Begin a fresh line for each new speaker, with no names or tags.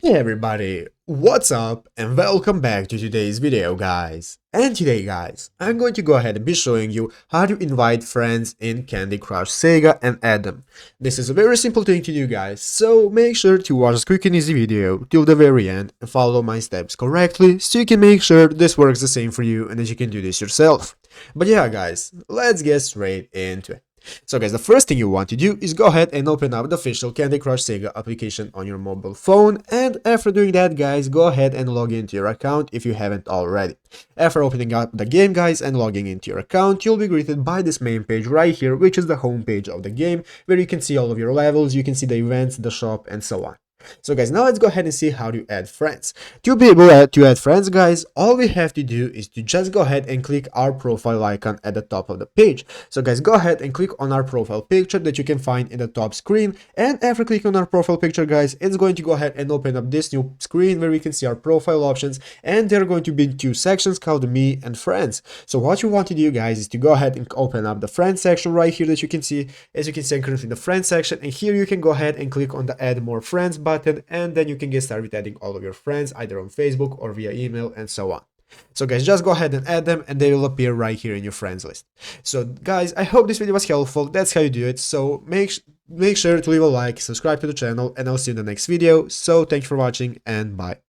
Hey everybody, what's up and welcome back to today's video guys. And today guys, I'm going to go ahead and be showing you how to invite friends in Candy Crush Saga and add them. This is a very simple thing to do guys, so make sure to watch this quick and easy video till the very end and follow my steps correctly so you can make sure this works the same for you and that you can do this yourself. But yeah guys, let's get straight into it. So guys, the first thing you want to do is go ahead and open up the official Candy Crush Saga application on your mobile phone, and after doing that guys, go ahead and log into your account if you haven't already. After opening up the game guys and logging into your account, you'll be greeted by this main page right here, which is the home page of the game, where you can see all of your levels, you can see the events, the shop, and so on. So guys, now let's go ahead and see how to add friends. To be able to add friends guys, all we have to do is to just go ahead and click our profile icon at the top of the page. So guys, go ahead and click on our profile picture that you can find in the top screen, and after clicking on our profile picture guys, it's going to go ahead and open up this new screen where we can see our profile options, and there are going to be two sections called me and friends. So what you want to do guys is to go ahead and open up the friends section right here that you can see. As you can see, I'm currently in the friends section, and here you can go ahead and click on the add more friends button, and then you can get started adding all of your friends either on Facebook or via email and so on. So guys, just go ahead and add them and they will appear right here in your friends list. So guys, I hope this video was helpful. That's how you do it. So make sure to leave a like, subscribe to the channel, and I'll see you in the next video. So thank you for watching and bye.